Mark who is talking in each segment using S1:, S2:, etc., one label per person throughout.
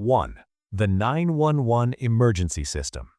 S1: 1. The 911 Emergency System.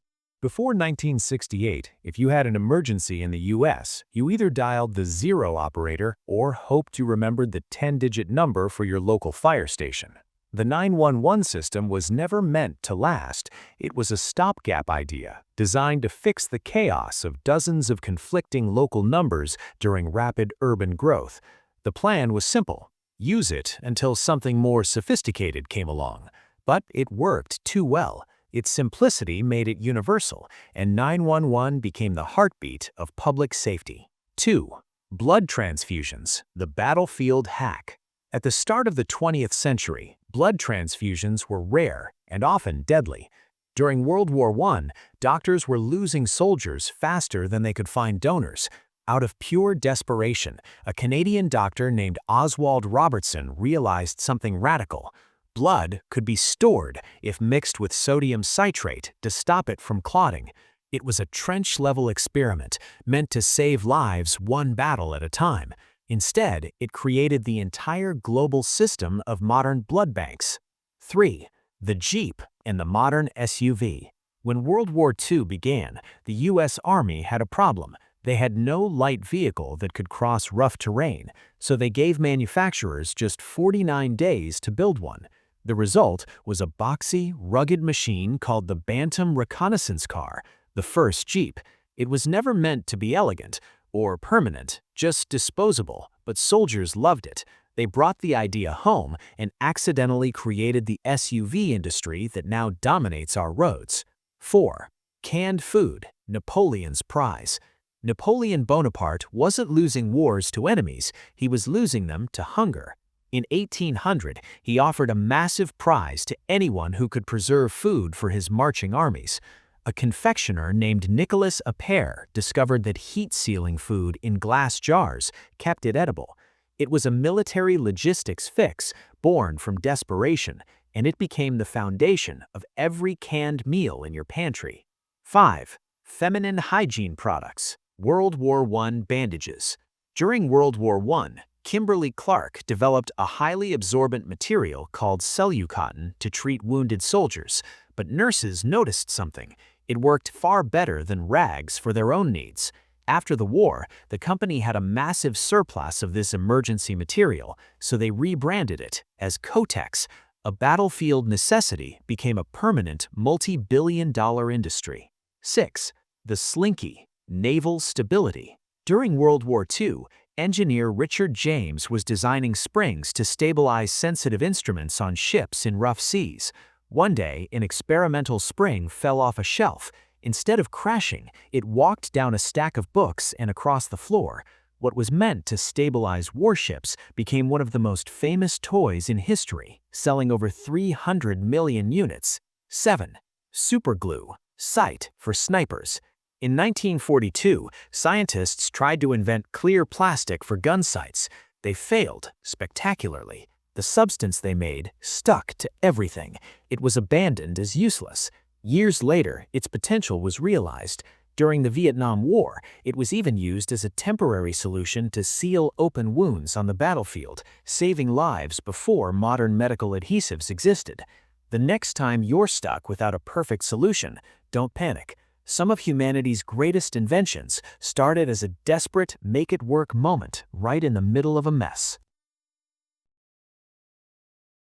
S1: Before 1968, if you had an emergency in the US, you either dialed the 0 operator or hoped you remembered the 10-digit number for your local fire station. The 911 system was never meant to last. It was a stopgap idea designed to fix the chaos of dozens of conflicting local numbers during rapid urban growth. The plan was simple: use it until something more sophisticated came along. But it worked too well. Its simplicity made it universal, and 911 became the heartbeat of public safety. 2. Blood transfusions, the battlefield hack. At the start of the 20th century, blood transfusions were rare and often deadly. During World War I, doctors were losing soldiers faster than they could find donors. Out of pure desperation, a Canadian doctor named Oswald Robertson realized something radical. Blood could be stored if mixed with sodium citrate to stop it from clotting. It was a trench-level experiment meant to save lives one battle at a time. Instead, it created the entire global system of modern blood banks. 3. The Jeep and the modern SUV. When World War II began, the U.S. Army had a problem. They had no light vehicle that could cross rough terrain, so they gave manufacturers just 49 days to build one. The result was a boxy, rugged machine called the Bantam Reconnaissance Car, the first Jeep. It was never meant to be elegant or permanent, just disposable, but soldiers loved it. They brought the idea home and accidentally created the SUV industry that now dominates our roads. 4. Canned food, Napoleon's prize. Napoleon Bonaparte wasn't losing wars to enemies, he was losing them to hunger. In 1800, he offered a massive prize to anyone who could preserve food for his marching armies. A confectioner named Nicolas Appert discovered that heat-sealing food in glass jars kept it edible. It was a military logistics fix born from desperation, and it became the foundation of every canned meal in your pantry. 5. Feminine hygiene products, World War I bandages. During World War I, Kimberly-Clark developed a highly absorbent material called Cellucotton to treat wounded soldiers, but nurses noticed something. It worked far better than rags for their own needs. After the war, the company had a massive surplus of this emergency material, so they rebranded it as Kotex. A battlefield necessity became a permanent multi-billion-dollar industry. 6. The Slinky, naval stability. During World War II, engineer Richard James was designing springs to stabilize sensitive instruments on ships in rough seas. One day, an experimental spring fell off a shelf. Instead of crashing, it walked down a stack of books and across the floor. What was meant to stabilize warships became one of the most famous toys in history, selling over 300 million units. 7. Superglue, sight for snipers. In 1942, scientists tried to invent clear plastic for gun sights. They failed spectacularly. The substance they made stuck to everything. It was abandoned as useless. Years later, its potential was realized. During the Vietnam War, it was even used as a temporary solution to seal open wounds on the battlefield, saving lives before modern medical adhesives existed. The next time you're stuck without a perfect solution, don't panic. Some of humanity's greatest inventions started as a desperate make-it-work moment right in the middle of a mess.